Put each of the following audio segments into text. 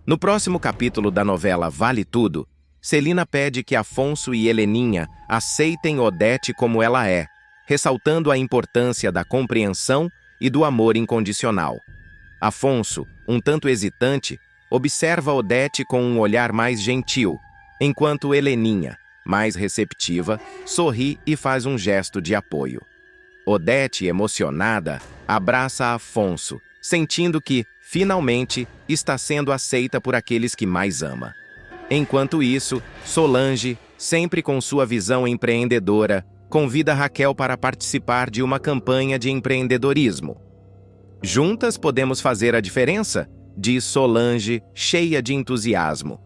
No próximo capítulo da novela Vale Tudo, Celina pede que Afonso e Heleninha aceitem Odete como ela é, ressaltando a importância da compreensão e do amor incondicional. Afonso, um tanto hesitante, observa Odete com um olhar mais gentil, enquanto Heleninha, mais receptiva, sorri e faz um gesto de apoio. Odete, emocionada, abraça Afonso, sentindo que, finalmente, está sendo aceita por aqueles que mais ama. Enquanto isso, Solange, sempre com sua visão empreendedora, convida Raquel para participar de uma campanha de empreendedorismo. "Juntas podemos fazer a diferença?", diz Solange, cheia de entusiasmo.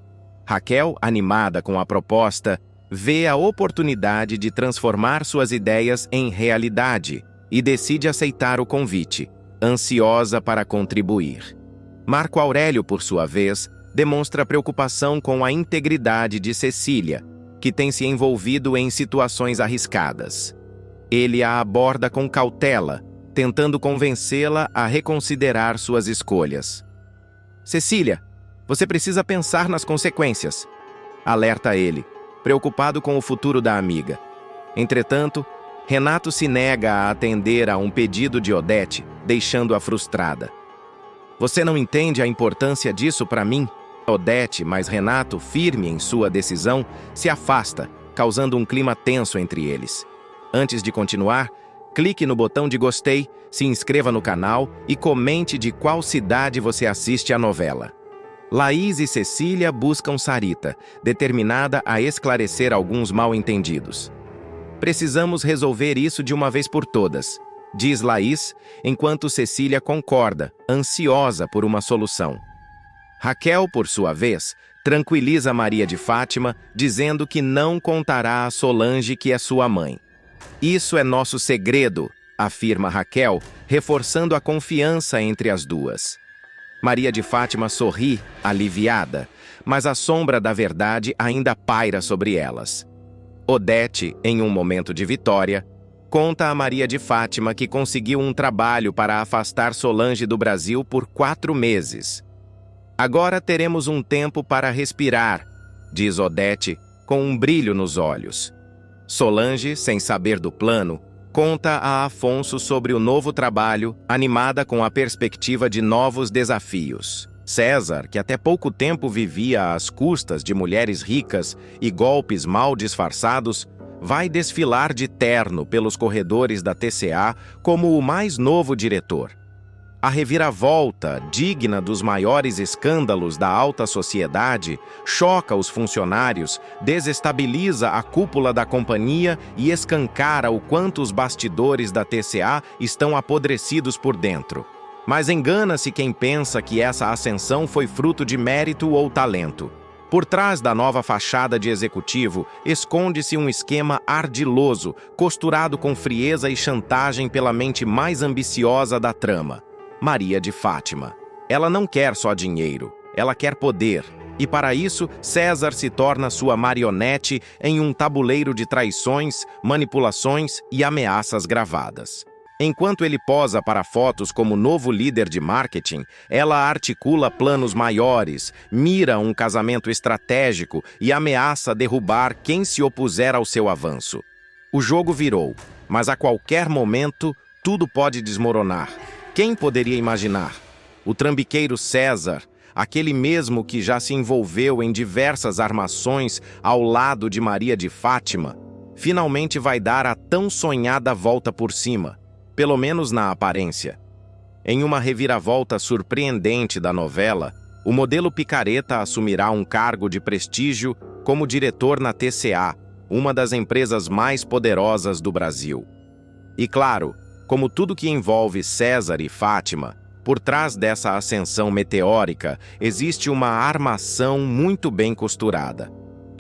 Raquel, animada com a proposta, vê a oportunidade de transformar suas ideias em realidade e decide aceitar o convite, ansiosa para contribuir. Marco Aurélio, por sua vez, demonstra preocupação com a integridade de Cecília, que tem se envolvido em situações arriscadas. Ele a aborda com cautela, tentando convencê-la a reconsiderar suas escolhas. "Cecília, você precisa pensar nas consequências", alerta ele, preocupado com o futuro da amiga. Entretanto, Renato se nega a atender a um pedido de Odete, deixando-a frustrada. "Você não entende a importância disso para mim?", Odete, mas Renato, firme em sua decisão, se afasta, causando um clima tenso entre eles. Antes de continuar, clique no botão de gostei, se inscreva no canal e comente de qual cidade você assiste a novela. Laís e Cecília buscam Sarita, determinada a esclarecer alguns mal-entendidos. "Precisamos resolver isso de uma vez por todas", diz Laís, enquanto Cecília concorda, ansiosa por uma solução. Raquel, por sua vez, tranquiliza Maria de Fátima, dizendo que não contará a Solange que é sua mãe. "Isso é nosso segredo", afirma Raquel, reforçando a confiança entre as duas. Maria de Fátima sorri, aliviada, mas a sombra da verdade ainda paira sobre elas. Odete, em um momento de vitória, conta a Maria de Fátima que conseguiu um trabalho para afastar Solange do Brasil por 4 meses. "Agora teremos um tempo para respirar", diz Odete, com um brilho nos olhos. Solange, sem saber do plano, conta a Afonso sobre o novo trabalho, animada com a perspectiva de novos desafios. César, que até pouco tempo vivia às custas de mulheres ricas e golpes mal disfarçados, vai desfilar de terno pelos corredores da TCA como o mais novo diretor. A reviravolta, digna dos maiores escândalos da alta sociedade, choca os funcionários, desestabiliza a cúpula da companhia e escancara o quanto os bastidores da TCA estão apodrecidos por dentro. Mas engana-se quem pensa que essa ascensão foi fruto de mérito ou talento. Por trás da nova fachada de executivo, esconde-se um esquema ardiloso, costurado com frieza e chantagem pela mente mais ambiciosa da trama: Maria de Fátima. Ela não quer só dinheiro, ela quer poder. E para isso, César se torna sua marionete em um tabuleiro de traições, manipulações e ameaças gravadas. Enquanto ele posa para fotos como novo líder de marketing, ela articula planos maiores, mira um casamento estratégico e ameaça derrubar quem se opuser ao seu avanço. O jogo virou, mas a qualquer momento tudo pode desmoronar. Quem poderia imaginar? O trambiqueiro César, aquele mesmo que já se envolveu em diversas armações ao lado de Maria de Fátima, finalmente vai dar a tão sonhada volta por cima, pelo menos na aparência. Em uma reviravolta surpreendente da novela, o modelo picareta assumirá um cargo de prestígio como diretor na TCA, uma das empresas mais poderosas do Brasil. E claro, como tudo que envolve César e Fátima, por trás dessa ascensão meteórica existe uma armação muito bem costurada.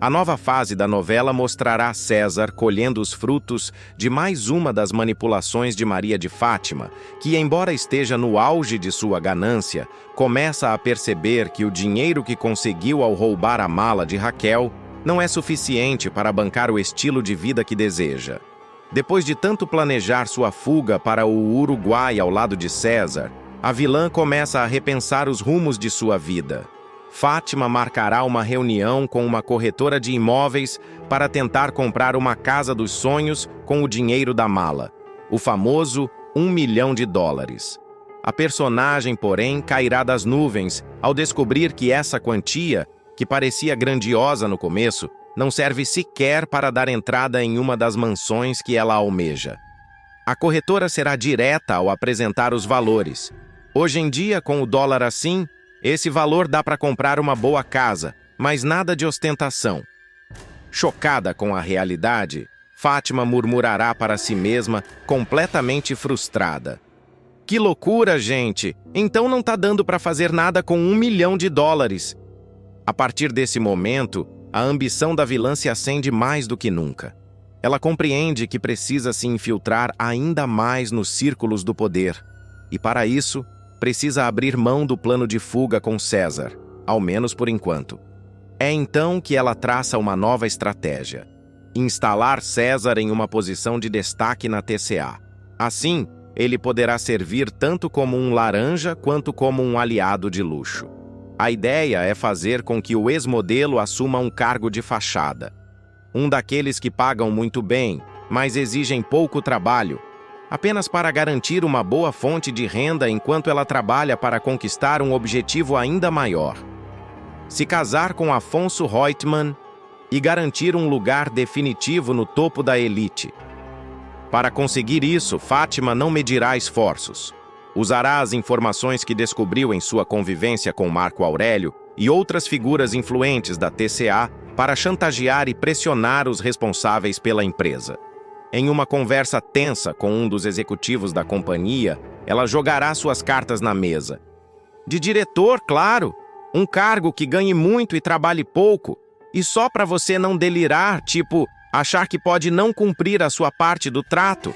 A nova fase da novela mostrará César colhendo os frutos de mais uma das manipulações de Maria de Fátima, que, embora esteja no auge de sua ganância, começa a perceber que o dinheiro que conseguiu ao roubar a mala de Raquel não é suficiente para bancar o estilo de vida que deseja. Depois de tanto planejar sua fuga para o Uruguai ao lado de César, a vilã começa a repensar os rumos de sua vida. Fátima marcará uma reunião com uma corretora de imóveis para tentar comprar uma casa dos sonhos com o dinheiro da mala, o famoso $1 milhão. A personagem, porém, cairá das nuvens ao descobrir que essa quantia, que parecia grandiosa no começo, não serve sequer para dar entrada em uma das mansões que ela almeja. A corretora será direta ao apresentar os valores. Hoje em dia, com o dólar assim, esse valor dá para comprar uma boa casa, mas nada de ostentação. Chocada com a realidade, Fátima murmurará para si mesma, completamente frustrada. Que loucura, gente! Então não tá dando para fazer nada com $1 milhão. A partir desse momento, a ambição da vilã se acende mais do que nunca. Ela compreende que precisa se infiltrar ainda mais nos círculos do poder. E para isso, precisa abrir mão do plano de fuga com César, ao menos por enquanto. É então que ela traça uma nova estratégia: instalar César em uma posição de destaque na TCA. Assim, ele poderá servir tanto como um laranja quanto como um aliado de luxo. A ideia é fazer com que o ex-modelo assuma um cargo de fachada. Um daqueles que pagam muito bem, mas exigem pouco trabalho, apenas para garantir uma boa fonte de renda enquanto ela trabalha para conquistar um objetivo ainda maior: se casar com Afonso Reutemann e garantir um lugar definitivo no topo da elite. Para conseguir isso, Fátima não medirá esforços. Usará as informações que descobriu em sua convivência com Marco Aurélio e outras figuras influentes da TCA para chantagear e pressionar os responsáveis pela empresa. Em uma conversa tensa com um dos executivos da companhia, ela jogará suas cartas na mesa. De diretor, claro, um cargo que ganhe muito e trabalhe pouco, e só para você não delirar, tipo, achar que pode não cumprir a sua parte do trato.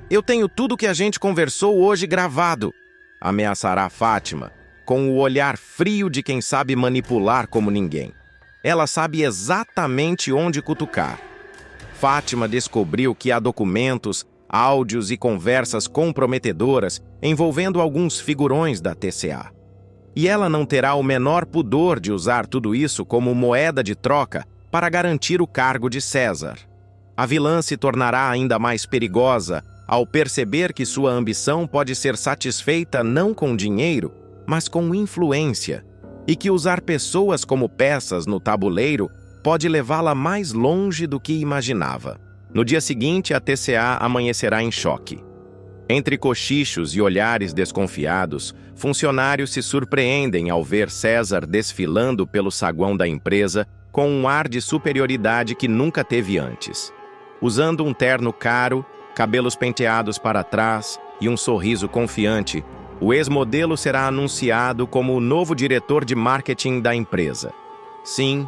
Eu tenho tudo que a gente conversou hoje gravado, ameaçará Fátima, com o olhar frio de quem sabe manipular como ninguém. Ela sabe exatamente onde cutucar. Fátima descobriu que há documentos, áudios e conversas comprometedoras envolvendo alguns figurões da TCA. E ela não terá o menor pudor de usar tudo isso como moeda de troca para garantir o cargo de César. A vilã se tornará ainda mais perigosa ao perceber que sua ambição pode ser satisfeita não com dinheiro, mas com influência, e que usar pessoas como peças no tabuleiro pode levá-la mais longe do que imaginava. No dia seguinte, a TCA amanhecerá em choque. Entre cochichos e olhares desconfiados, funcionários se surpreendem ao ver César desfilando pelo saguão da empresa com um ar de superioridade que nunca teve antes. Usando um terno caro, cabelos penteados para trás e um sorriso confiante, o ex-modelo será anunciado como o novo diretor de marketing da empresa. Sim,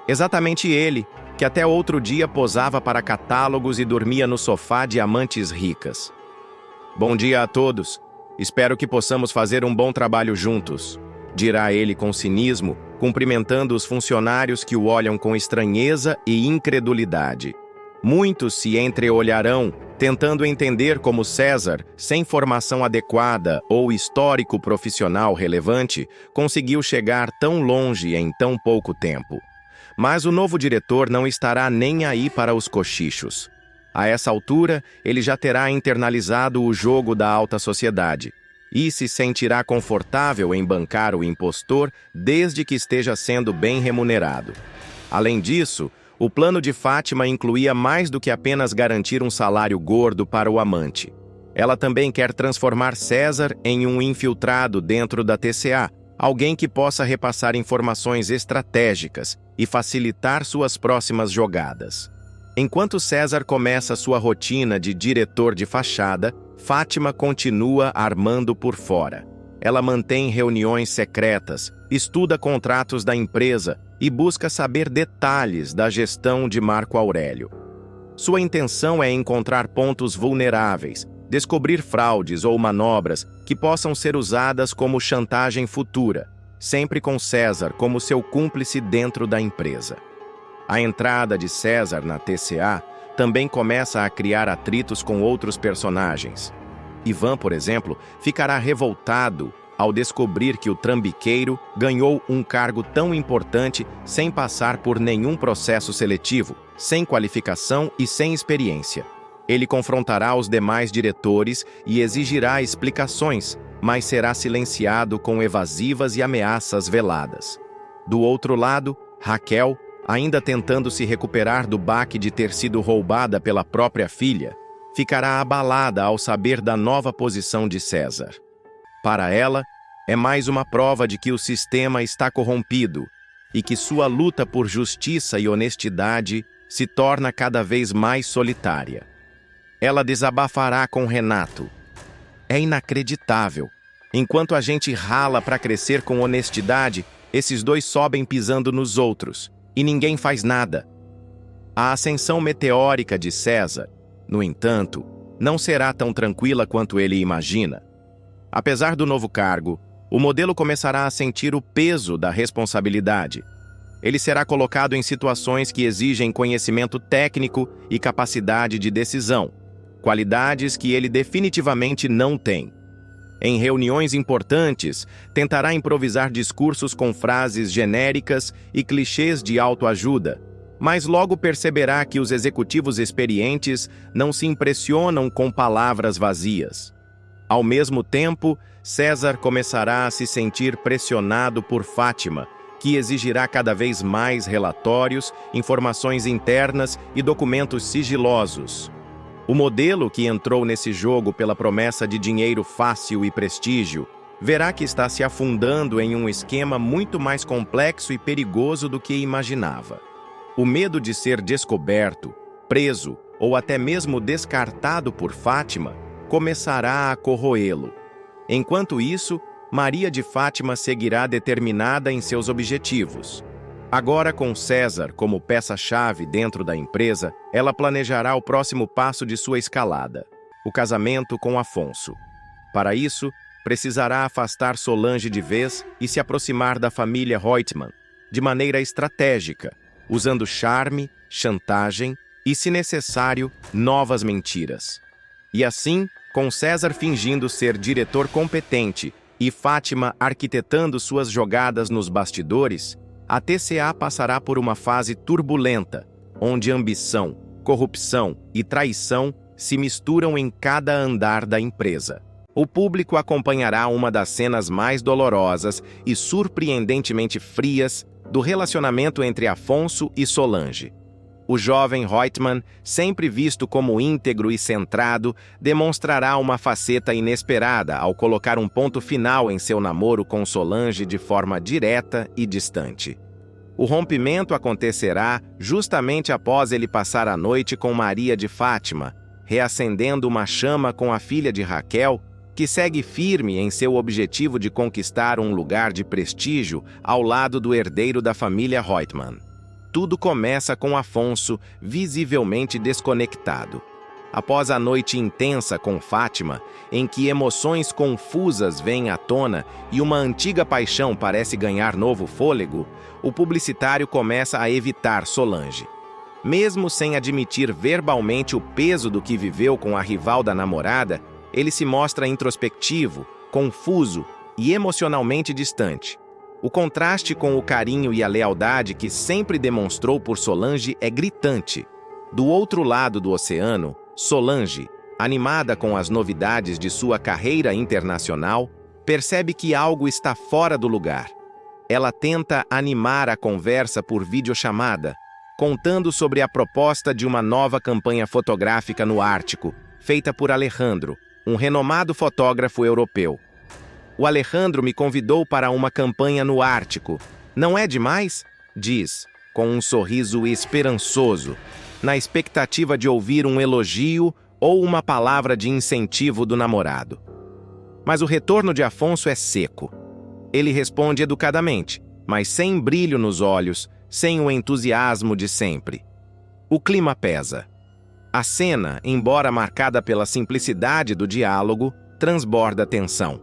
exatamente ele, que até outro dia posava para catálogos e dormia no sofá de amantes ricas. Bom dia a todos. Espero que possamos fazer um bom trabalho juntos, dirá ele com cinismo, cumprimentando os funcionários que o olham com estranheza e incredulidade. Muitos se entreolharão, tentando entender como César, sem formação adequada ou histórico profissional relevante, conseguiu chegar tão longe em tão pouco tempo. Mas o novo diretor não estará nem aí para os cochichos. A essa altura, ele já terá internalizado o jogo da alta sociedade e se sentirá confortável em bancar o impostor desde que esteja sendo bem remunerado. Além disso, o plano de Fátima incluía mais do que apenas garantir um salário gordo para o amante. Ela também quer transformar César em um infiltrado dentro da TCA, alguém que possa repassar informações estratégicas e facilitar suas próximas jogadas. Enquanto César começa sua rotina de diretor de fachada, Fátima continua armando por fora. Ela mantém reuniões secretas, estuda contratos da empresa e busca saber detalhes da gestão de Marco Aurélio. Sua intenção é encontrar pontos vulneráveis, descobrir fraudes ou manobras que possam ser usadas como chantagem futura, sempre com César como seu cúmplice dentro da empresa. A entrada de César na TCA também começa a criar atritos com outros personagens. Ivan, por exemplo, ficará revoltado ao descobrir que o trambiqueiro ganhou um cargo tão importante sem passar por nenhum processo seletivo, sem qualificação e sem experiência. Ele confrontará os demais diretores e exigirá explicações, mas será silenciado com evasivas e ameaças veladas. Do outro lado, Raquel, ainda tentando se recuperar do baque de ter sido roubada pela própria filha, ficará abalada ao saber da nova posição de César. Para ela, é mais uma prova de que o sistema está corrompido e que sua luta por justiça e honestidade se torna cada vez mais solitária. Ela desabafará com Renato. É inacreditável. Enquanto a gente rala para crescer com honestidade, esses dois sobem pisando nos outros, e ninguém faz nada. A ascensão meteórica de César, no entanto, não será tão tranquila quanto ele imagina. Apesar do novo cargo, o modelo começará a sentir o peso da responsabilidade. Ele será colocado em situações que exigem conhecimento técnico e capacidade de decisão, qualidades que ele definitivamente não tem. Em reuniões importantes, tentará improvisar discursos com frases genéricas e clichês de autoajuda, mas logo perceberá que os executivos experientes não se impressionam com palavras vazias. Ao mesmo tempo, César começará a se sentir pressionado por Fátima, que exigirá cada vez mais relatórios, informações internas e documentos sigilosos. O modelo que entrou nesse jogo pela promessa de dinheiro fácil e prestígio, verá que está se afundando em um esquema muito mais complexo e perigoso do que imaginava. O medo de ser descoberto, preso ou até mesmo descartado por Fátima começará a corroê-lo. Enquanto isso, Maria de Fátima seguirá determinada em seus objetivos. Agora, com César como peça-chave dentro da empresa, ela planejará o próximo passo de sua escalada: o casamento com Afonso. Para isso, precisará afastar Solange de vez e se aproximar da família Reutemann, de maneira estratégica, usando charme, chantagem e, se necessário, novas mentiras. E assim, com César fingindo ser diretor competente e Fátima arquitetando suas jogadas nos bastidores, a TCA passará por uma fase turbulenta, onde ambição, corrupção e traição se misturam em cada andar da empresa. O público acompanhará uma das cenas mais dolorosas e surpreendentemente frias do relacionamento entre Afonso e Solange. O jovem Reutemann, sempre visto como íntegro e centrado, demonstrará uma faceta inesperada ao colocar um ponto final em seu namoro com Solange de forma direta e distante. O rompimento acontecerá justamente após ele passar a noite com Maria de Fátima, reacendendo uma chama com a filha de Raquel, que segue firme em seu objetivo de conquistar um lugar de prestígio ao lado do herdeiro da família Reutemann. Tudo começa com Afonso visivelmente desconectado. Após a noite intensa com Fátima, em que emoções confusas vêm à tona e uma antiga paixão parece ganhar novo fôlego, o publicitário começa a evitar Solange. Mesmo sem admitir verbalmente o peso do que viveu com a rival da namorada, ele se mostra introspectivo, confuso e emocionalmente distante. O contraste com o carinho e a lealdade que sempre demonstrou por Solange é gritante. Do outro lado do oceano, Solange, animada com as novidades de sua carreira internacional, percebe que algo está fora do lugar. Ela tenta animar a conversa por videochamada, contando sobre a proposta de uma nova campanha fotográfica no Ártico, feita por Alejandro, um renomado fotógrafo europeu. O Alejandro me convidou para uma campanha no Ártico. Não é demais? Diz, com um sorriso esperançoso, na expectativa de ouvir um elogio ou uma palavra de incentivo do namorado. Mas o retorno de Afonso é seco. Ele responde educadamente, mas sem brilho nos olhos, sem o entusiasmo de sempre. O clima pesa. A cena, embora marcada pela simplicidade do diálogo, transborda tensão.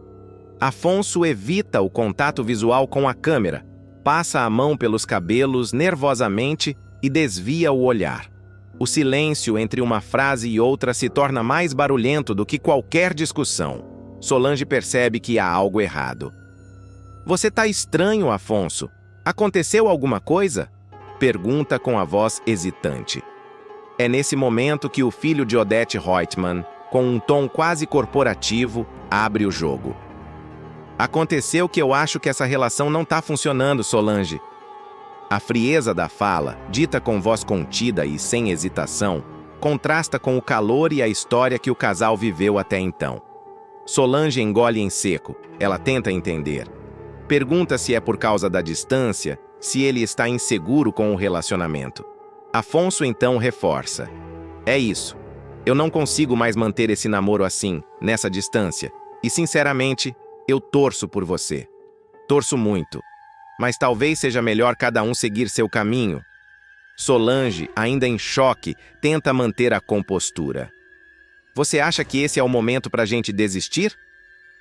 Afonso evita o contato visual com a câmera, passa a mão pelos cabelos nervosamente e desvia o olhar. O silêncio entre uma frase e outra se torna mais barulhento do que qualquer discussão. Solange percebe que há algo errado. Você tá estranho, Afonso. Aconteceu alguma coisa? Pergunta com a voz hesitante. É nesse momento que o filho de Odete Reutemann, com um tom quase corporativo, abre o jogo. Aconteceu que eu acho que essa relação não tá funcionando, Solange. A frieza da fala, dita com voz contida e sem hesitação, contrasta com o calor e a história que o casal viveu até então. Solange engole em seco. Ela tenta entender. Pergunta se é por causa da distância, se ele está inseguro com o relacionamento. Afonso então reforça. É isso. Eu não consigo mais manter esse namoro assim, nessa distância. E, sinceramente, eu torço por você. Torço muito. Mas talvez seja melhor cada um seguir seu caminho. Solange, ainda em choque, tenta manter a compostura. Você acha que esse é o momento para a gente desistir?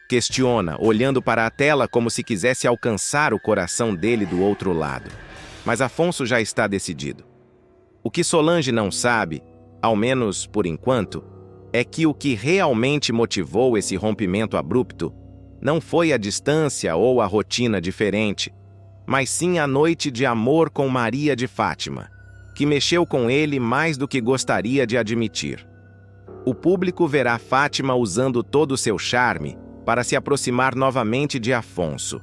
Questiona, olhando para a tela como se quisesse alcançar o coração dele do outro lado. Mas Afonso já está decidido. O que Solange não sabe, ao menos por enquanto, é que o que realmente motivou esse rompimento abrupto não foi a distância ou a rotina diferente, mas sim a noite de amor com Maria de Fátima, que mexeu com ele mais do que gostaria de admitir. O público verá Fátima usando todo o seu charme para se aproximar novamente de Afonso.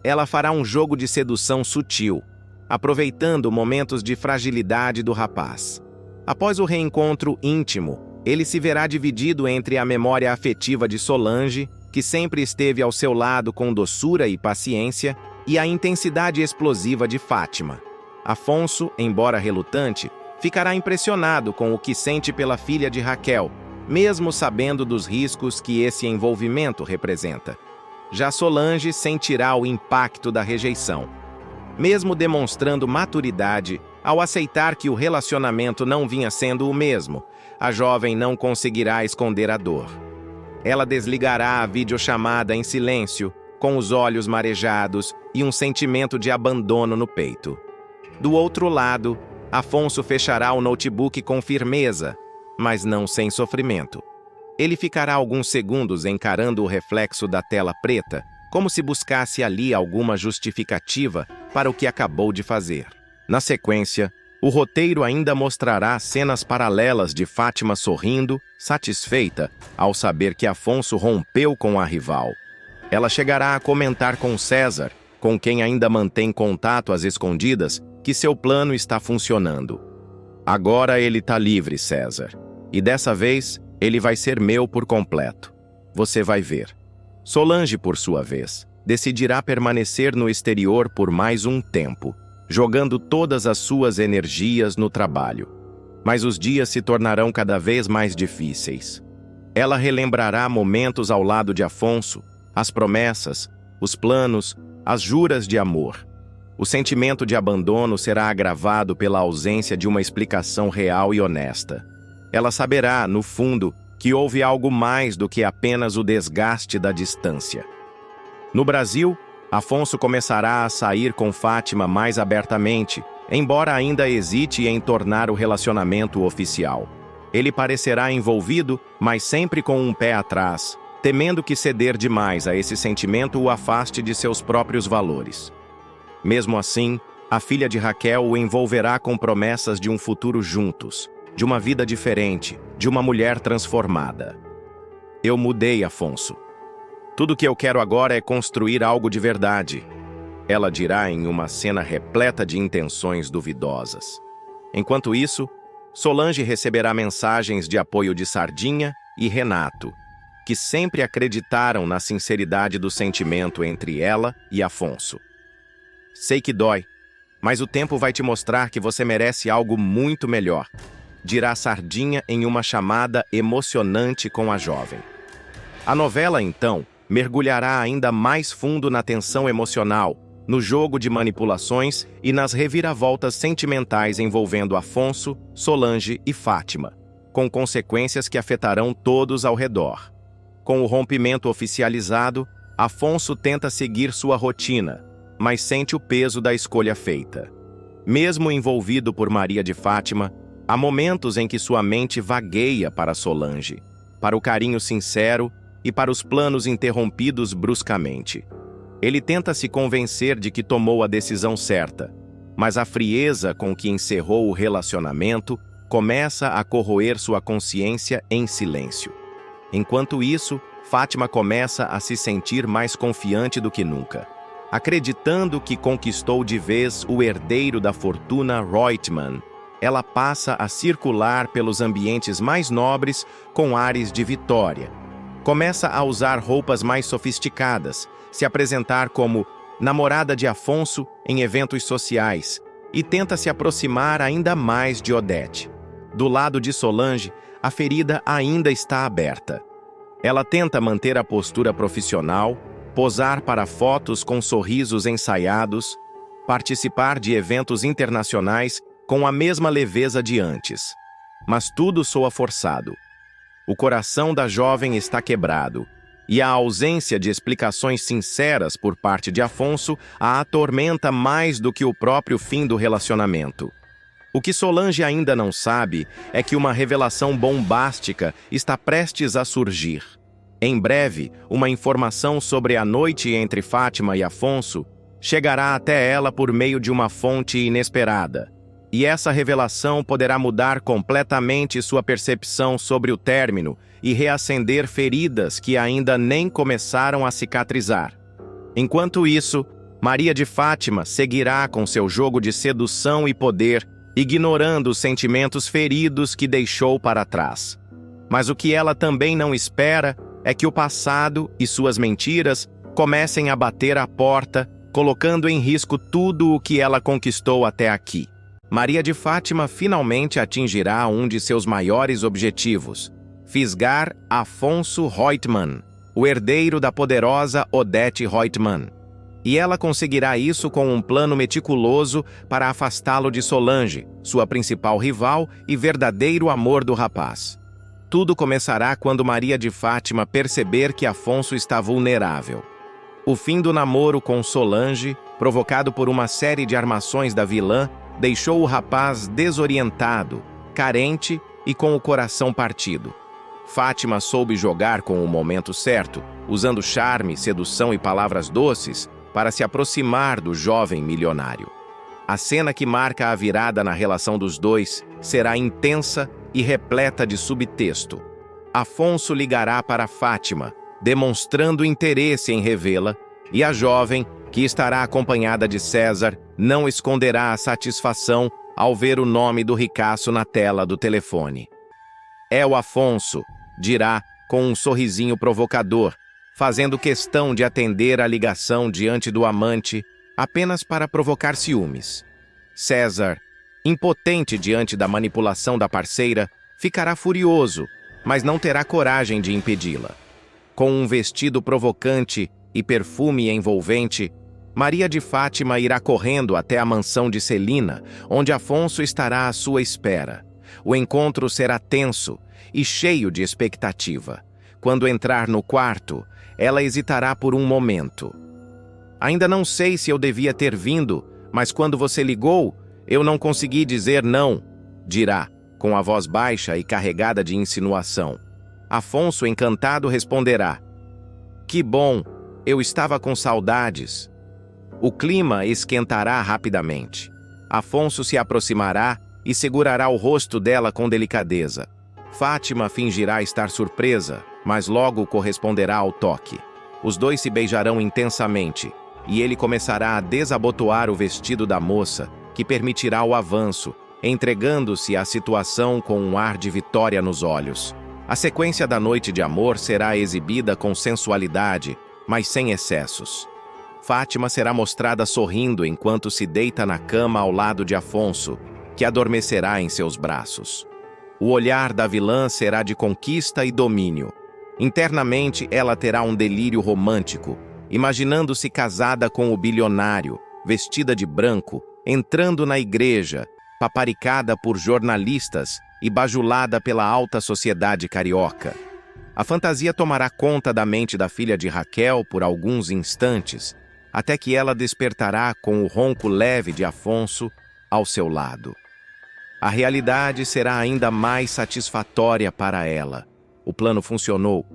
Ela fará um jogo de sedução sutil, aproveitando momentos de fragilidade do rapaz. Após o reencontro íntimo, ele se verá dividido entre a memória afetiva de Solange, que sempre esteve ao seu lado com doçura e paciência, e a intensidade explosiva de Fátima. Afonso, embora relutante, ficará impressionado com o que sente pela filha de Raquel, mesmo sabendo dos riscos que esse envolvimento representa. Já Solange sentirá o impacto da rejeição. Mesmo demonstrando maturidade, ao aceitar que o relacionamento não vinha sendo o mesmo, a jovem não conseguirá esconder a dor. Ela desligará a videochamada em silêncio, com os olhos marejados e um sentimento de abandono no peito. Do outro lado, Afonso fechará o notebook com firmeza, mas não sem sofrimento. Ele ficará alguns segundos encarando o reflexo da tela preta, como se buscasse ali alguma justificativa para o que acabou de fazer. Na sequência, o roteiro ainda mostrará cenas paralelas de Fátima sorrindo, satisfeita, ao saber que Afonso rompeu com a rival. Ela chegará a comentar com César, com quem ainda mantém contato às escondidas, que seu plano está funcionando. Agora ele tá livre, César. E dessa vez, ele vai ser meu por completo. Você vai ver. Solange, por sua vez, decidirá permanecer no exterior por mais um tempo, jogando todas as suas energias no trabalho. Mas os dias se tornarão cada vez mais difíceis. Ela relembrará momentos ao lado de Afonso, as promessas, os planos, as juras de amor. O sentimento de abandono será agravado pela ausência de uma explicação real e honesta. Ela saberá, no fundo, que houve algo mais do que apenas o desgaste da distância. No Brasil, Afonso começará a sair com Fátima mais abertamente, embora ainda hesite em tornar o relacionamento oficial. Ele parecerá envolvido, mas sempre com um pé atrás, temendo que ceder demais a esse sentimento o afaste de seus próprios valores. Mesmo assim, a filha de Raquel o envolverá com promessas de um futuro juntos, de uma vida diferente, de uma mulher transformada. Eu mudei, Afonso. Tudo que eu quero agora é construir algo de verdade, ela dirá em uma cena repleta de intenções duvidosas. Enquanto isso, Solange receberá mensagens de apoio de Sardinha e Renato, que sempre acreditaram na sinceridade do sentimento entre ela e Afonso. Sei que dói, mas o tempo vai te mostrar que você merece algo muito melhor, dirá Sardinha em uma chamada emocionante com a jovem. A novela, então, mergulhará ainda mais fundo na tensão emocional, no jogo de manipulações e nas reviravoltas sentimentais envolvendo Afonso, Solange e Fátima, com consequências que afetarão todos ao redor. Com o rompimento oficializado, Afonso tenta seguir sua rotina, mas sente o peso da escolha feita. Mesmo envolvido por Maria de Fátima, há momentos em que sua mente vagueia para Solange, para o carinho sincero e para os planos interrompidos bruscamente. Ele tenta se convencer de que tomou a decisão certa, mas a frieza com que encerrou o relacionamento começa a corroer sua consciência em silêncio. Enquanto isso, Fátima começa a se sentir mais confiante do que nunca. Acreditando que conquistou de vez o herdeiro da fortuna Reutemann, ela passa a circular pelos ambientes mais nobres com ares de vitória. Começa a usar roupas mais sofisticadas, se apresentar como namorada de Afonso em eventos sociais e tenta se aproximar ainda mais de Odete. Do lado de Solange, a ferida ainda está aberta. Ela tenta manter a postura profissional, posar para fotos com sorrisos ensaiados, participar de eventos internacionais com a mesma leveza de antes. Mas tudo soa forçado. O coração da jovem está quebrado, e a ausência de explicações sinceras por parte de Afonso a atormenta mais do que o próprio fim do relacionamento. O que Solange ainda não sabe é que uma revelação bombástica está prestes a surgir. Em breve, uma informação sobre a noite entre Fátima e Afonso chegará até ela por meio de uma fonte inesperada. E essa revelação poderá mudar completamente sua percepção sobre o término e reacender feridas que ainda nem começaram a cicatrizar. Enquanto isso, Maria de Fátima seguirá com seu jogo de sedução e poder, ignorando os sentimentos feridos que deixou para trás. Mas o que ela também não espera é que o passado e suas mentiras comecem a bater à porta, colocando em risco tudo o que ela conquistou até aqui. Maria de Fátima finalmente atingirá um de seus maiores objetivos: fisgar Afonso Reutemann, o herdeiro da poderosa Odete Reutemann. E ela conseguirá isso com um plano meticuloso para afastá-lo de Solange, sua principal rival e verdadeiro amor do rapaz. Tudo começará quando Maria de Fátima perceber que Afonso está vulnerável. O fim do namoro com Solange, provocado por uma série de armações da vilã, deixou o rapaz desorientado, carente e com o coração partido. Fátima soube jogar com o momento certo, usando charme, sedução e palavras doces para se aproximar do jovem milionário. A cena que marca a virada na relação dos dois será intensa e repleta de subtexto. Afonso ligará para Fátima, demonstrando interesse em revê-la, e a jovem, que estará acompanhada de César, não esconderá a satisfação ao ver o nome do ricaço na tela do telefone. É o Afonso, dirá com um sorrisinho provocador, fazendo questão de atender a ligação diante do amante apenas para provocar ciúmes. César, impotente diante da manipulação da parceira, ficará furioso, mas não terá coragem de impedi-la. Com um vestido provocante e perfume envolvente, Maria de Fátima irá correndo até a mansão de Celina, onde Afonso estará à sua espera. O encontro será tenso e cheio de expectativa. Quando entrar no quarto, ela hesitará por um momento. Ainda não sei se eu devia ter vindo, mas quando você ligou, eu não consegui dizer não, dirá, com a voz baixa e carregada de insinuação. Afonso, encantado, responderá: que bom, eu estava com saudades. O clima esquentará rapidamente. Afonso se aproximará e segurará o rosto dela com delicadeza. Fátima fingirá estar surpresa, mas logo corresponderá ao toque. Os dois se beijarão intensamente, e ele começará a desabotoar o vestido da moça, que permitirá o avanço, entregando-se à situação com um ar de vitória nos olhos. A sequência da noite de amor será exibida com sensualidade, mas sem excessos. Fátima será mostrada sorrindo enquanto se deita na cama ao lado de Afonso, que adormecerá em seus braços. O olhar da vilã será de conquista e domínio. Internamente, ela terá um delírio romântico, imaginando-se casada com o bilionário, vestida de branco, entrando na igreja, paparicada por jornalistas e bajulada pela alta sociedade carioca. A fantasia tomará conta da mente da filha de Raquel por alguns instantes, até que ela despertará com o ronco leve de Afonso ao seu lado. A realidade será ainda mais satisfatória para ela. O plano funcionou.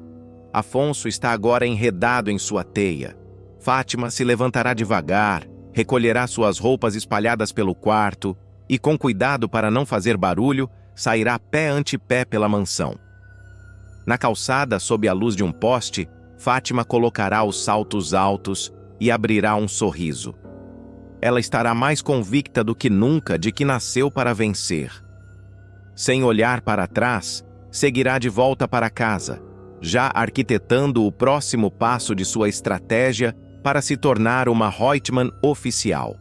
Afonso está agora enredado em sua teia. Fátima se levantará devagar, recolherá suas roupas espalhadas pelo quarto e, com cuidado para não fazer barulho, sairá pé ante pé pela mansão. Na calçada, sob a luz de um poste, Fátima colocará os saltos altos e abrirá um sorriso. Ela estará mais convicta do que nunca de que nasceu para vencer. Sem olhar para trás, seguirá de volta para casa, já arquitetando o próximo passo de sua estratégia para se tornar uma Reutemann oficial.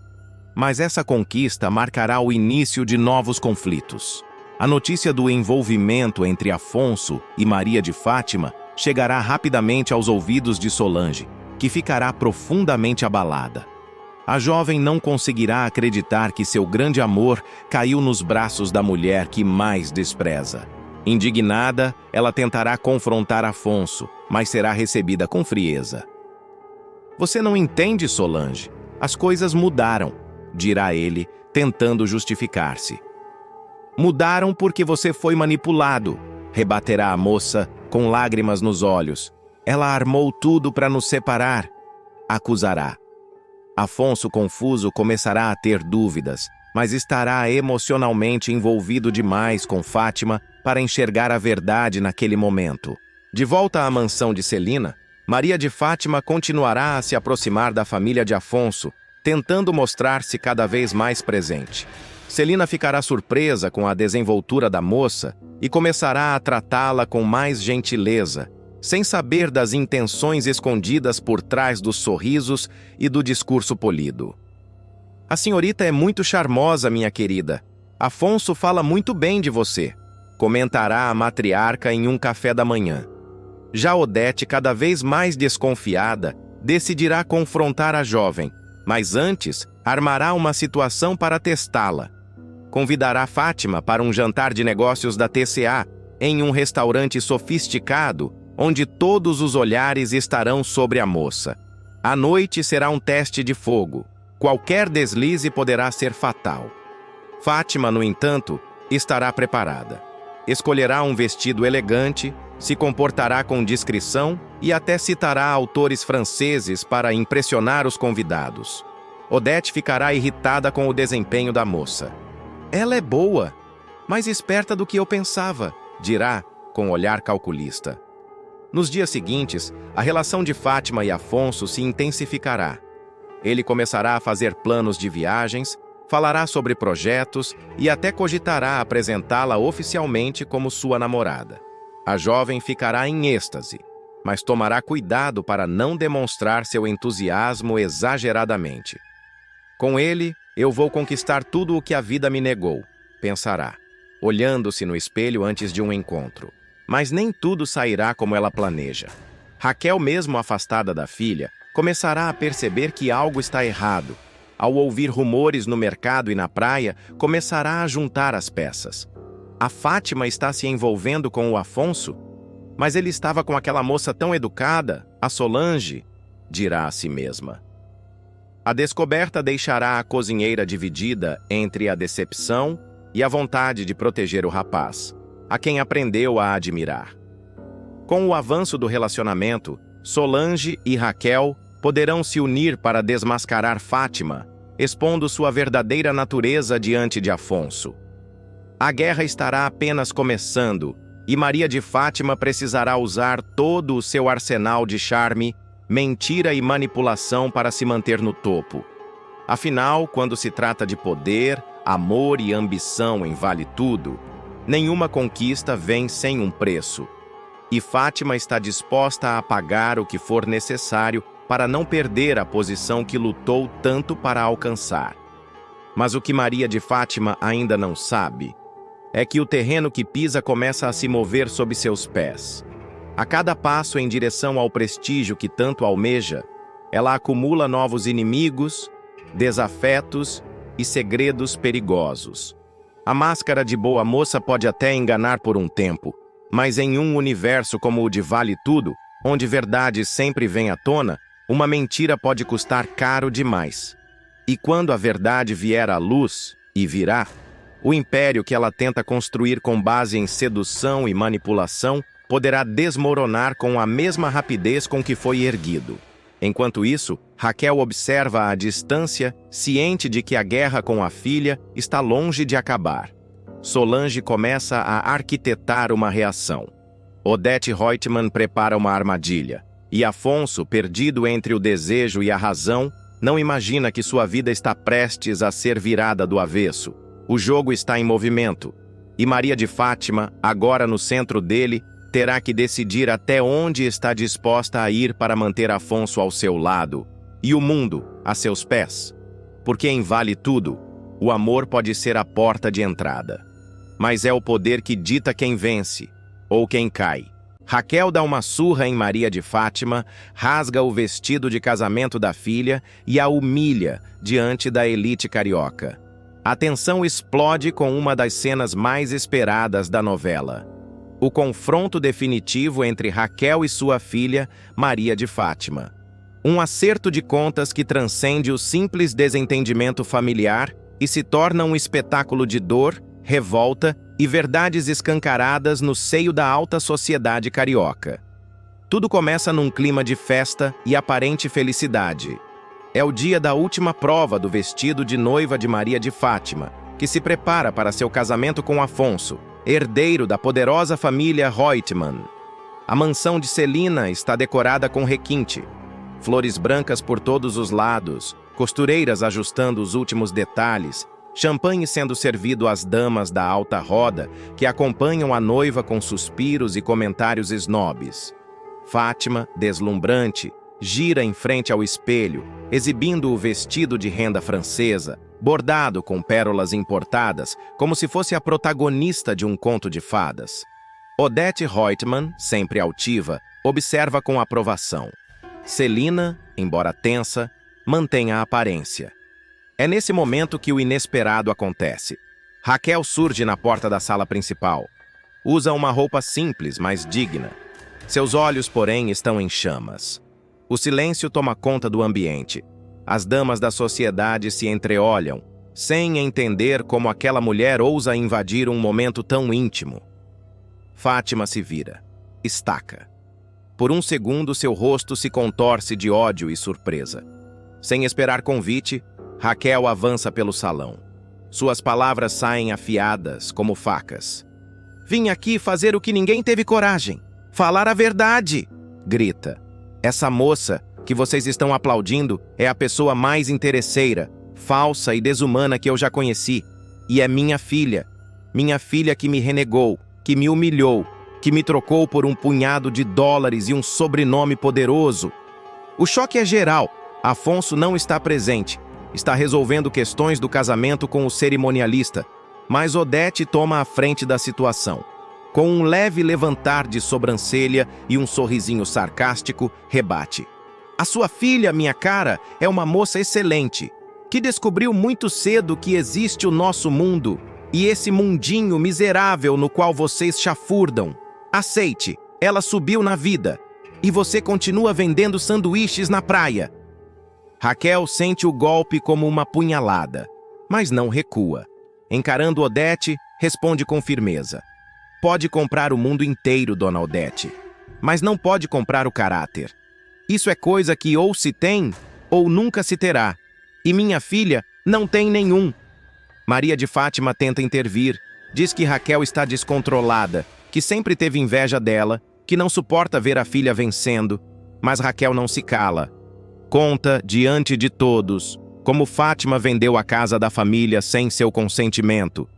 Mas essa conquista marcará o início de novos conflitos. A notícia do envolvimento entre Afonso e Maria de Fátima chegará rapidamente aos ouvidos de Solange, que ficará profundamente abalada. A jovem não conseguirá acreditar que seu grande amor caiu nos braços da mulher que mais despreza. Indignada, ela tentará confrontar Afonso, mas será recebida com frieza. "Você não entende, Solange. As coisas mudaram", dirá ele, tentando justificar-se. "Mudaram porque você foi manipulado", rebaterá a moça, com lágrimas nos olhos. "Ela armou tudo para nos separar", acusará. Afonso, confuso, começará a ter dúvidas, mas estará emocionalmente envolvido demais com Fátima para enxergar a verdade naquele momento. De volta à mansão de Celina, Maria de Fátima continuará a se aproximar da família de Afonso, tentando mostrar-se cada vez mais presente. Celina ficará surpresa com a desenvoltura da moça e começará a tratá-la com mais gentileza, sem saber das intenções escondidas por trás dos sorrisos e do discurso polido. "A senhorita é muito charmosa, minha querida. Afonso fala muito bem de você", comentará a matriarca em um café da manhã. Já Odete, cada vez mais desconfiada, decidirá confrontar a jovem, mas antes armará uma situação para testá-la. Convidará Fátima para um jantar de negócios da TCA, em um restaurante sofisticado, onde todos os olhares estarão sobre a moça. A noite será um teste de fogo. Qualquer deslize poderá ser fatal. Fátima, no entanto, estará preparada. Escolherá um vestido elegante, se comportará com discrição e até citará autores franceses para impressionar os convidados. Odete ficará irritada com o desempenho da moça. "Ela é boa, mais esperta do que eu pensava", dirá, com olhar calculista. Nos dias seguintes, a relação de Fátima e Afonso se intensificará. Ele começará a fazer planos de viagens, falará sobre projetos e até cogitará apresentá-la oficialmente como sua namorada. A jovem ficará em êxtase, mas tomará cuidado para não demonstrar seu entusiasmo exageradamente. "Com ele, eu vou conquistar tudo o que a vida me negou", pensará, olhando-se no espelho antes de um encontro. Mas nem tudo sairá como ela planeja. Raquel, mesmo afastada da filha, começará a perceber que algo está errado. Ao ouvir rumores no mercado e na praia, começará a juntar as peças. A Fátima está se envolvendo com o Afonso? Mas ele estava com aquela moça tão educada, a Solange, dirá a si mesma. A descoberta deixará a cozinheira dividida entre a decepção e a vontade de proteger o rapaz, a quem aprendeu a admirar. Com o avanço do relacionamento, Solange e Raquel poderão se unir para desmascarar Fátima, expondo sua verdadeira natureza diante de Afonso. A guerra estará apenas começando, e Maria de Fátima precisará usar todo o seu arsenal de charme, mentira e manipulação para se manter no topo. Afinal, quando se trata de poder, amor e ambição em vale tudo, nenhuma conquista vem sem um preço. E Fátima está disposta a pagar o que for necessário para não perder a posição que lutou tanto para alcançar. Mas o que Maria de Fátima ainda não sabe é que o terreno que pisa começa a se mover sob seus pés. A cada passo em direção ao prestígio que tanto almeja, ela acumula novos inimigos, desafetos e segredos perigosos. A máscara de boa moça pode até enganar por um tempo, mas em um universo como o de Vale Tudo, onde verdade sempre vem à tona, uma mentira pode custar caro demais. E quando a verdade vier à luz, e virá, o império que ela tenta construir com base em sedução e manipulação poderá desmoronar com a mesma rapidez com que foi erguido. Enquanto isso, Raquel observa à distância, ciente de que a guerra com a filha está longe de acabar. Solange começa a arquitetar uma reação. Odete Reutemann prepara uma armadilha, e Afonso, perdido entre o desejo e a razão, não imagina que sua vida está prestes a ser virada do avesso. O jogo está em movimento, e Maria de Fátima, agora no centro dele, terá que decidir até onde está disposta a ir para manter Afonso ao seu lado, e o mundo a seus pés. Porque em Vale Tudo, o amor pode ser a porta de entrada. Mas é o poder que dita quem vence, ou quem cai. Raquel dá uma surra em Maria de Fátima, rasga o vestido de casamento da filha e a humilha diante da elite carioca. A tensão explode com uma das cenas mais esperadas da novela. O confronto definitivo entre Raquel e sua filha, Maria de Fátima. Um acerto de contas que transcende o simples desentendimento familiar e se torna um espetáculo de dor, revolta e verdades escancaradas no seio da alta sociedade carioca. Tudo começa num clima de festa e aparente felicidade. É o dia da última prova do vestido de noiva de Maria de Fátima, que se prepara para seu casamento com Afonso, herdeiro da poderosa família Reutemann. A mansão de Celina está decorada com requinte, flores brancas por todos os lados, costureiras ajustando os últimos detalhes, champanhe sendo servido às damas da alta roda que acompanham a noiva com suspiros e comentários snobs. Fátima, deslumbrante, gira em frente ao espelho, exibindo o vestido de renda francesa, bordado com pérolas importadas, como se fosse a protagonista de um conto de fadas. Odete Reutemann, sempre altiva, observa com aprovação. Celina, embora tensa, mantém a aparência. É nesse momento que o inesperado acontece. Raquel surge na porta da sala principal. Usa uma roupa simples, mas digna. Seus olhos, porém, estão em chamas. O silêncio toma conta do ambiente. As damas da sociedade se entreolham, sem entender como aquela mulher ousa invadir um momento tão íntimo. Fátima se vira. Estaca. Por um segundo, seu rosto se contorce de ódio e surpresa. Sem esperar convite, Raquel avança pelo salão. Suas palavras saem afiadas, como facas. "Vim aqui fazer o que ninguém teve coragem. Falar a verdade!" grita. "Essa moça que vocês estão aplaudindo é a pessoa mais interesseira, falsa e desumana que eu já conheci. E é minha filha. Minha filha que me renegou, que me humilhou, que me trocou por um punhado de dólares e um sobrenome poderoso." O choque é geral. Afonso não está presente. Está resolvendo questões do casamento com o cerimonialista, mas Odete toma a frente da situação. Com um leve levantar de sobrancelha e um sorrisinho sarcástico, rebate. "A sua filha, minha cara, é uma moça excelente, que descobriu muito cedo que existe o nosso mundo e esse mundinho miserável no qual vocês chafurdam. Aceite, ela subiu na vida e você continua vendendo sanduíches na praia." Raquel sente o golpe como uma punhalada, mas não recua. Encarando Odete, responde com firmeza. "Pode comprar o mundo inteiro, dona Odete, mas não pode comprar o caráter. Isso é coisa que ou se tem, ou nunca se terá. E minha filha não tem nenhum." Maria de Fátima tenta intervir, diz que Raquel está descontrolada, que sempre teve inveja dela, que não suporta ver a filha vencendo, mas Raquel não se cala. Conta, diante de todos, como Fátima vendeu a casa da família sem seu consentimento,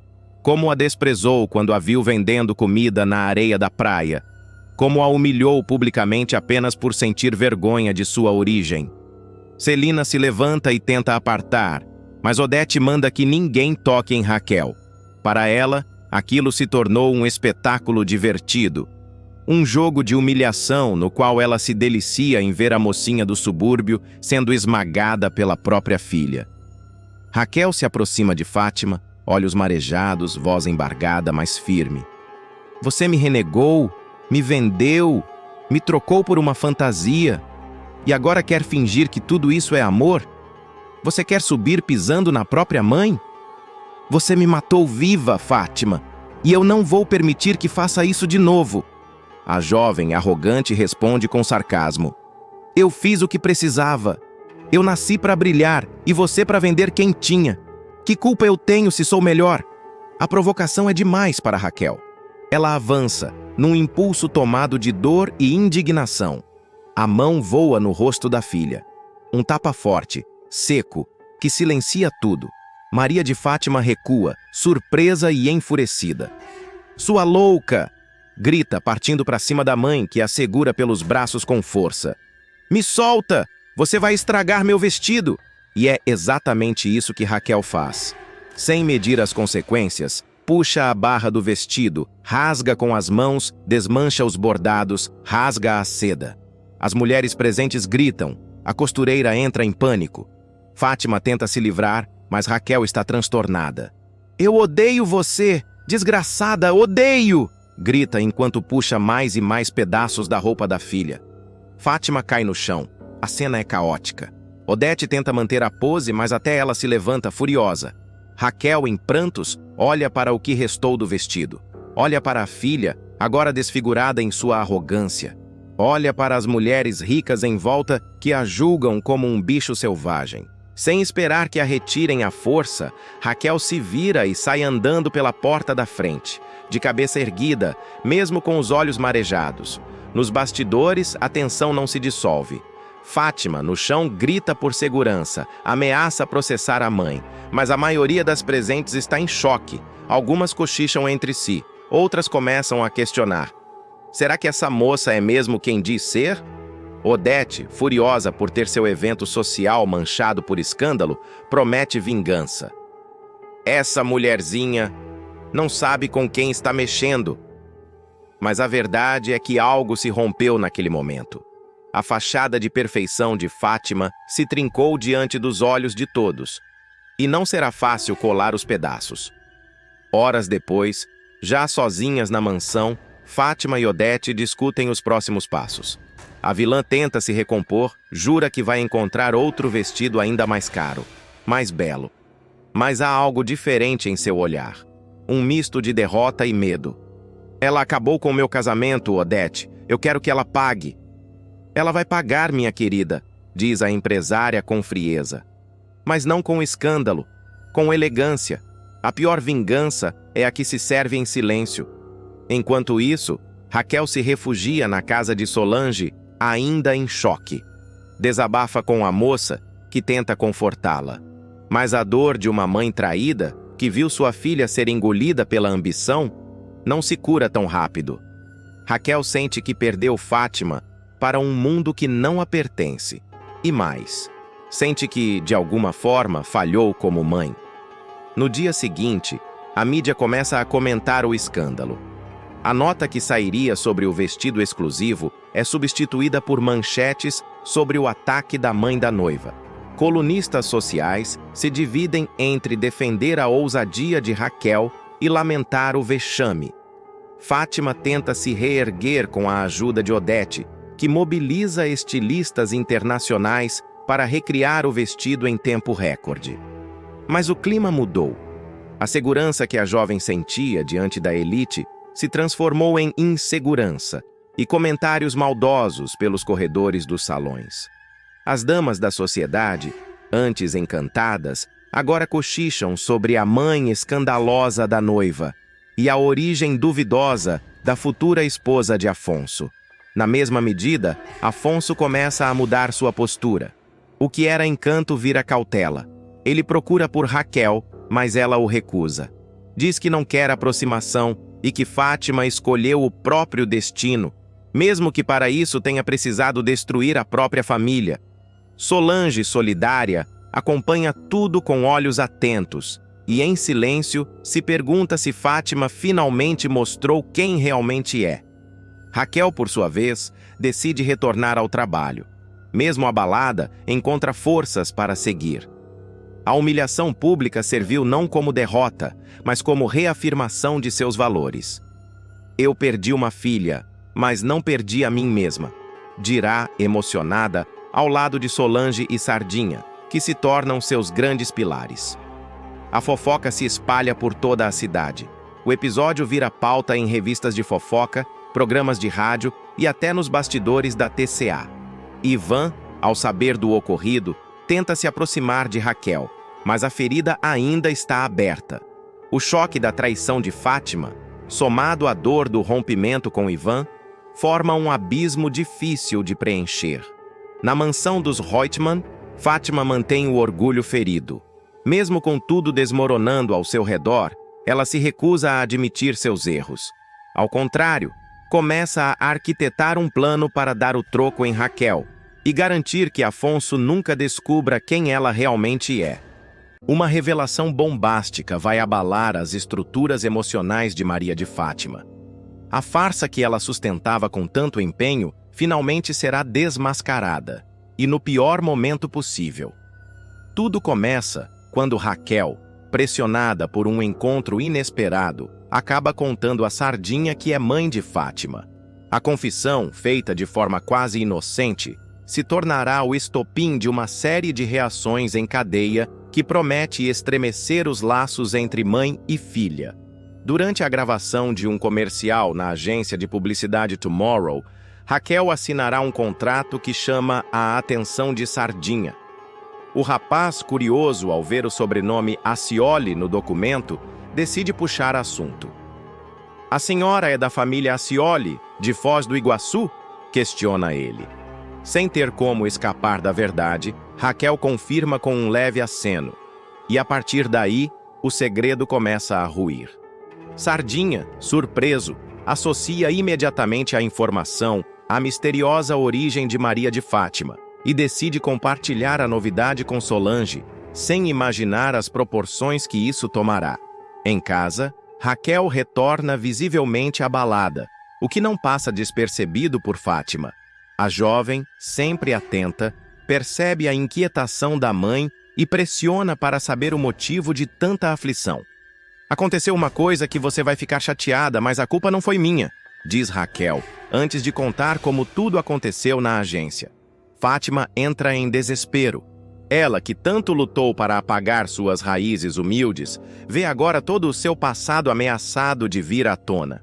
como a desprezou quando a viu vendendo comida na areia da praia, como a humilhou publicamente apenas por sentir vergonha de sua origem. Celina se levanta e tenta apartar, mas Odete manda que ninguém toque em Raquel. Para ela, aquilo se tornou um espetáculo divertido. Um jogo de humilhação no qual ela se delicia em ver a mocinha do subúrbio sendo esmagada pela própria filha. Raquel se aproxima de Fátima, olhos marejados, voz embargada, mas firme. "Você me renegou, me vendeu, me trocou por uma fantasia, e agora quer fingir que tudo isso é amor? Você quer subir pisando na própria mãe? Você me matou viva, Fátima, e eu não vou permitir que faça isso de novo." A jovem, arrogante, responde com sarcasmo: Eu fiz o que precisava. Eu nasci para brilhar e você para vender quentinha. Que culpa eu tenho se sou melhor? A provocação é demais para Raquel. Ela avança, num impulso tomado de dor e indignação. A mão voa no rosto da filha. Um tapa forte, seco, que silencia tudo. Maria de Fátima recua, surpresa e enfurecida. Sua louca! Grita, partindo para cima da mãe, que a segura pelos braços com força. Me solta! Você vai estragar meu vestido! E é exatamente isso que Raquel faz. Sem medir as consequências, puxa a barra do vestido, rasga com as mãos, desmancha os bordados, rasga a seda. As mulheres presentes gritam. A costureira entra em pânico. Fátima tenta se livrar, mas Raquel está transtornada. Eu odeio você! Desgraçada, odeio! Grita enquanto puxa mais e mais pedaços da roupa da filha. Fátima cai no chão. A cena é caótica. Odete tenta manter a pose, mas até ela se levanta furiosa. Raquel, em prantos, olha para o que restou do vestido. Olha para a filha, agora desfigurada em sua arrogância. Olha para as mulheres ricas em volta que a julgam como um bicho selvagem. Sem esperar que a retirem à força, Raquel se vira e sai andando pela porta da frente, de cabeça erguida, mesmo com os olhos marejados. Nos bastidores, a tensão não se dissolve. Fátima, no chão, grita por segurança, ameaça processar a mãe, mas a maioria das presentes está em choque. Algumas cochicham entre si, outras começam a questionar. Será que essa moça é mesmo quem diz ser? Odete, furiosa por ter seu evento social manchado por escândalo, promete vingança. Essa mulherzinha não sabe com quem está mexendo. Mas a verdade é que algo se rompeu naquele momento. A fachada de perfeição de Fátima se trincou diante dos olhos de todos, e não será fácil colar os pedaços. Horas depois, já sozinhas na mansão, Fátima e Odete discutem os próximos passos. A vilã tenta se recompor, jura que vai encontrar outro vestido ainda mais caro, mais belo. Mas há algo diferente em seu olhar. Um misto de derrota e medo. Ela acabou com o meu casamento, Odete. Eu quero que ela pague. Ela vai pagar, minha querida, diz a empresária com frieza. Mas não com escândalo, com elegância. A pior vingança é a que se serve em silêncio. Enquanto isso, Raquel se refugia na casa de Solange, ainda em choque. Desabafa com a moça, que tenta confortá-la. Mas a dor de uma mãe traída, que viu sua filha ser engolida pela ambição, não se cura tão rápido. Raquel sente que perdeu Fátima para um mundo que não a pertence. E mais, sente que, de alguma forma, falhou como mãe. No dia seguinte, a mídia começa a comentar o escândalo. A nota que sairia sobre o vestido exclusivo é substituída por manchetes sobre o ataque da mãe da noiva. Colunistas sociais se dividem entre defender a ousadia de Raquel e lamentar o vexame. Fátima tenta se reerguer com a ajuda de Odete, que mobiliza estilistas internacionais para recriar o vestido em tempo recorde. Mas o clima mudou. A segurança que a jovem sentia diante da elite se transformou em insegurança e comentários maldosos pelos corredores dos salões. As damas da sociedade, antes encantadas, agora cochicham sobre a mãe escandalosa da noiva e a origem duvidosa da futura esposa de Afonso. Na mesma medida, Afonso começa a mudar sua postura. O que era encanto vira cautela. Ele procura por Raquel, mas ela o recusa. Diz que não quer aproximação e que Fátima escolheu o próprio destino, mesmo que para isso tenha precisado destruir a própria família. Solange, solidária, acompanha tudo com olhos atentos e, em silêncio, se pergunta se Fátima finalmente mostrou quem realmente é. Raquel, por sua vez, decide retornar ao trabalho. Mesmo abalada, encontra forças para seguir. A humilhação pública serviu não como derrota, mas como reafirmação de seus valores. Eu perdi uma filha, mas não perdi a mim mesma, dirá, emocionada, ao lado de Solange e Sardinha, que se tornam seus grandes pilares. A fofoca se espalha por toda a cidade. O episódio vira pauta em revistas de fofoca, programas de rádio e até nos bastidores da TCA. Ivan, ao saber do ocorrido, tenta se aproximar de Raquel, mas a ferida ainda está aberta. O choque da traição de Fátima, somado à dor do rompimento com Ivan, forma um abismo difícil de preencher. Na mansão dos Reutemann, Fátima mantém o orgulho ferido. Mesmo com tudo desmoronando ao seu redor, ela se recusa a admitir seus erros. Ao contrário, começa a arquitetar um plano para dar o troco em Raquel e garantir que Afonso nunca descubra quem ela realmente é. Uma revelação bombástica vai abalar as estruturas emocionais de Maria de Fátima. A farsa que ela sustentava com tanto empenho finalmente será desmascarada, e no pior momento possível. Tudo começa quando Raquel, pressionada por um encontro inesperado, acaba contando a Sardinha que é mãe de Fátima. A confissão, feita de forma quase inocente, se tornará o estopim de uma série de reações em cadeia que promete estremecer os laços entre mãe e filha. Durante a gravação de um comercial na agência de publicidade Tomorrow, Raquel assinará um contrato que chama a atenção de Sardinha. O rapaz, curioso ao ver o sobrenome Ascioli no documento, decide puxar assunto. "A senhora é da família Ascioli, de Foz do Iguaçu?" questiona ele. Sem ter como escapar da verdade, Raquel confirma com um leve aceno. E a partir daí, o segredo começa a ruir. Sardinha, surpreso, associa imediatamente a informação à misteriosa origem de Maria de Fátima e decide compartilhar a novidade com Solange, sem imaginar as proporções que isso tomará. Em casa, Raquel retorna visivelmente abalada, o que não passa despercebido por Fátima. A jovem, sempre atenta, percebe a inquietação da mãe e pressiona para saber o motivo de tanta aflição. "Aconteceu uma coisa que você vai ficar chateada, mas a culpa não foi minha", diz Raquel, antes de contar como tudo aconteceu na agência. Fátima entra em desespero. Ela, que tanto lutou para apagar suas raízes humildes, vê agora todo o seu passado ameaçado de vir à tona.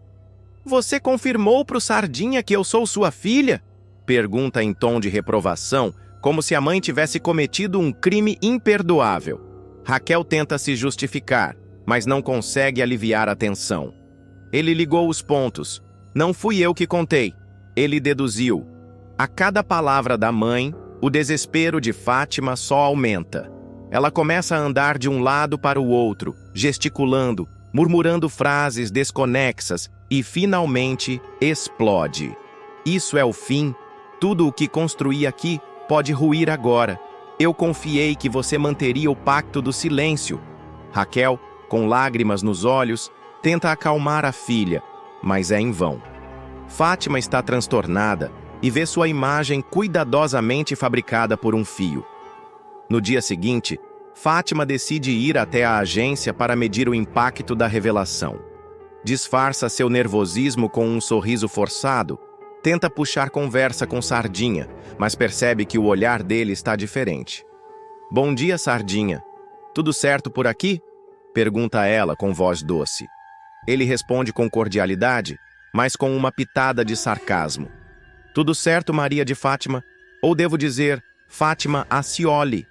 "Você confirmou pro Sardinha que eu sou sua filha?" pergunta em tom de reprovação, como se a mãe tivesse cometido um crime imperdoável. Raquel tenta se justificar, mas não consegue aliviar a tensão. "Ele ligou os pontos. Não fui eu que contei." Ele deduziu. A cada palavra da mãe, o desespero de Fátima só aumenta. Ela começa a andar de um lado para o outro, gesticulando, murmurando frases desconexas e, finalmente, explode. "Isso é o fim. Tudo o que construí aqui pode ruir agora. Eu confiei que você manteria o pacto do silêncio." Raquel, com lágrimas nos olhos, tenta acalmar a filha, mas é em vão. Fátima está transtornada e vê sua imagem cuidadosamente fabricada por um fio. No dia seguinte, Fátima decide ir até a agência para medir o impacto da revelação. Disfarça seu nervosismo com um sorriso forçado, tenta puxar conversa com Sardinha, mas percebe que o olhar dele está diferente. "Bom dia, Sardinha. Tudo certo por aqui?" pergunta ela com voz doce. Ele responde com cordialidade, mas com uma pitada de sarcasmo. "Tudo certo, Maria de Fátima? Ou devo dizer, Fátima Ascioli?"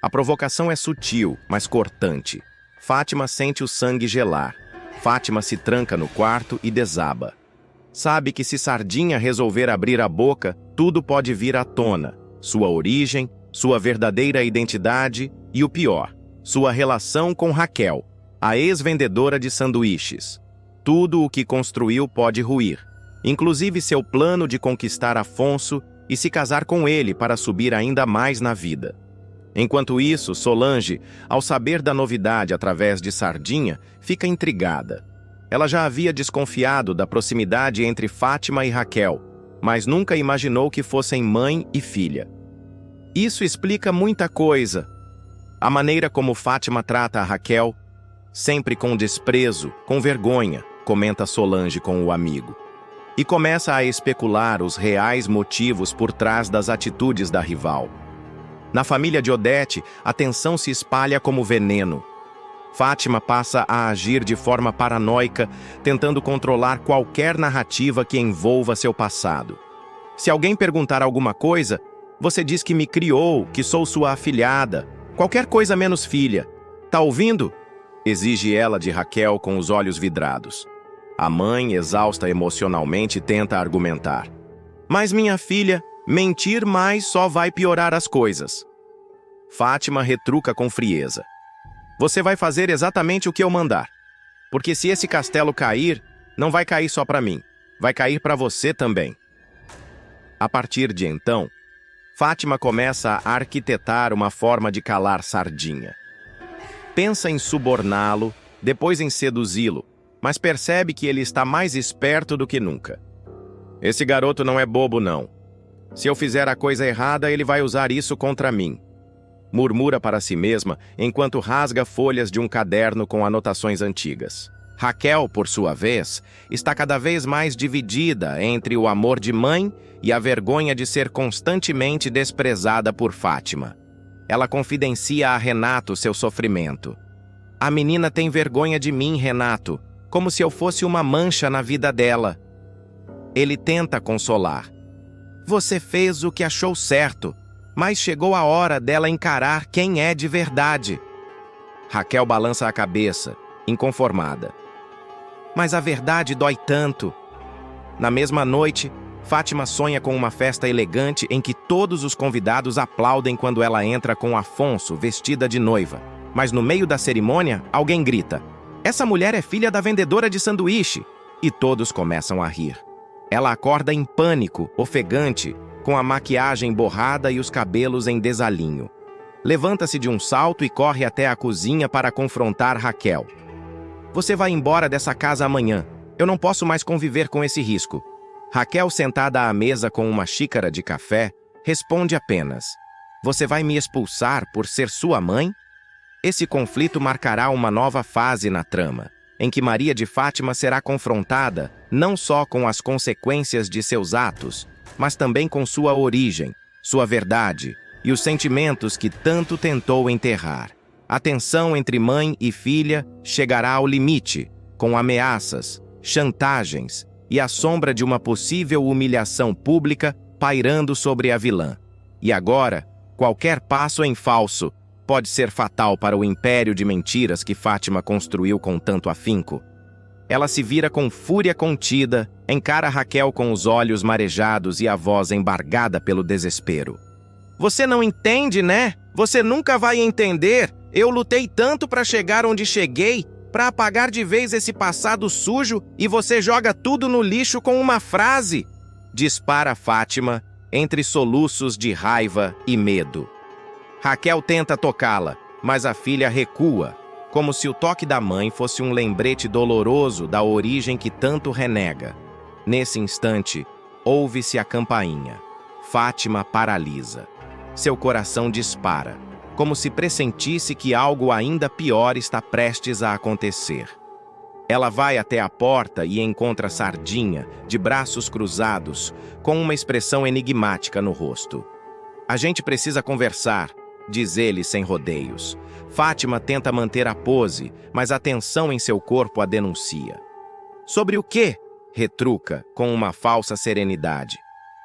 A provocação é sutil, mas cortante. Fátima sente o sangue gelar. Fátima se tranca no quarto e desaba. Sabe que se Sardinha resolver abrir a boca, tudo pode vir à tona. Sua origem, sua verdadeira identidade e, o pior, sua relação com Raquel, a ex-vendedora de sanduíches. Tudo o que construiu pode ruir, inclusive seu plano de conquistar Afonso e se casar com ele para subir ainda mais na vida. Enquanto isso, Solange, ao saber da novidade através de Sardinha, fica intrigada. Ela já havia desconfiado da proximidade entre Fátima e Raquel, mas nunca imaginou que fossem mãe e filha. Isso explica muita coisa. A maneira como Fátima trata a Raquel, sempre com desprezo, com vergonha, comenta Solange com o amigo. E começa a especular os reais motivos por trás das atitudes da rival. Na família de Odete, a tensão se espalha como veneno. Fátima passa a agir de forma paranoica, tentando controlar qualquer narrativa que envolva seu passado. Se alguém perguntar alguma coisa, você diz que me criou, que sou sua afilhada, qualquer coisa menos filha. Tá ouvindo? Exige ela de Raquel com os olhos vidrados. A mãe, exausta emocionalmente, tenta argumentar. Mas minha filha, mentir mais só vai piorar as coisas. Fátima retruca com frieza. Você vai fazer exatamente o que eu mandar. Porque se esse castelo cair, não vai cair só para mim. Vai cair para você também. A partir de então, Fátima começa a arquitetar uma forma de calar Sardinha. Pensa em suborná-lo, depois em seduzi-lo, mas percebe que ele está mais esperto do que nunca. Esse garoto não é bobo, não. Se eu fizer a coisa errada, ele vai usar isso contra mim. Murmura para si mesma enquanto rasga folhas de um caderno com anotações antigas. Raquel, por sua vez, está cada vez mais dividida entre o amor de mãe e a vergonha de ser constantemente desprezada por Fátima. Ela confidencia a Renato seu sofrimento. A menina tem vergonha de mim, Renato, como se eu fosse uma mancha na vida dela. Ele tenta consolar. Você fez o que achou certo, mas chegou a hora dela encarar quem é de verdade. Raquel balança a cabeça, inconformada. Mas a verdade dói tanto. Na mesma noite, Fátima sonha com uma festa elegante em que todos os convidados aplaudem quando ela entra com Afonso, vestida de noiva. Mas no meio da cerimônia, alguém grita: essa mulher é filha da vendedora de sanduíche! E todos começam a rir. Ela acorda em pânico, ofegante, com a maquiagem borrada e os cabelos em desalinho. Levanta-se de um salto e corre até a cozinha para confrontar Raquel. Você vai embora dessa casa amanhã. Eu não posso mais conviver com esse risco. Raquel, sentada à mesa com uma xícara de café, responde apenas: você vai me expulsar por ser sua mãe? Esse conflito marcará uma nova fase na trama, em que Maria de Fátima será confrontada não só com as consequências de seus atos, mas também com sua origem, sua verdade e os sentimentos que tanto tentou enterrar. A tensão entre mãe e filha chegará ao limite, com ameaças, chantagens e a sombra de uma possível humilhação pública pairando sobre a vilã. E agora, qualquer passo em falso pode ser fatal para o império de mentiras que Fátima construiu com tanto afinco. Ela se vira com fúria contida, encara Raquel com os olhos marejados e a voz embargada pelo desespero. Você não entende, né? Você nunca vai entender. Eu lutei tanto para chegar onde cheguei, para apagar de vez esse passado sujo, e você joga tudo no lixo com uma frase. Dispara Fátima, entre soluços de raiva e medo. Raquel tenta tocá-la, mas a filha recua, como se o toque da mãe fosse um lembrete doloroso da origem que tanto renega. Nesse instante, ouve-se a campainha. Fátima paralisa. Seu coração dispara, como se pressentisse que algo ainda pior está prestes a acontecer. Ela vai até a porta e encontra Sardinha, de braços cruzados, com uma expressão enigmática no rosto. A gente precisa conversar, diz ele sem rodeios. Fátima tenta manter a pose, mas a tensão em seu corpo a denuncia. Sobre o quê? Retruca, com uma falsa serenidade.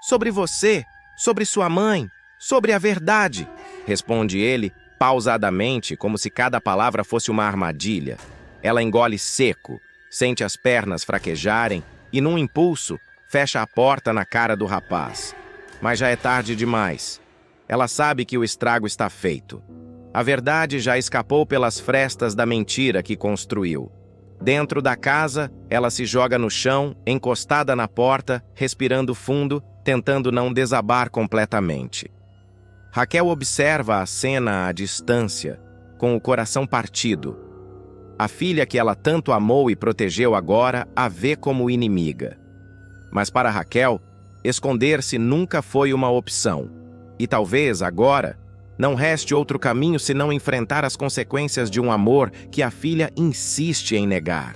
Sobre você, sobre sua mãe, sobre a verdade, responde ele, pausadamente, como se cada palavra fosse uma armadilha. Ela engole seco, sente as pernas fraquejarem e, num impulso, fecha a porta na cara do rapaz. Mas já é tarde demais. Ela sabe que o estrago está feito. A verdade já escapou pelas frestas da mentira que construiu. Dentro da casa, ela se joga no chão, encostada na porta, respirando fundo, tentando não desabar completamente. Raquel observa a cena à distância, com o coração partido. A filha que ela tanto amou e protegeu agora a vê como inimiga. Mas para Raquel, esconder-se nunca foi uma opção. E talvez, agora, não reste outro caminho senão enfrentar as consequências de um amor que a filha insiste em negar.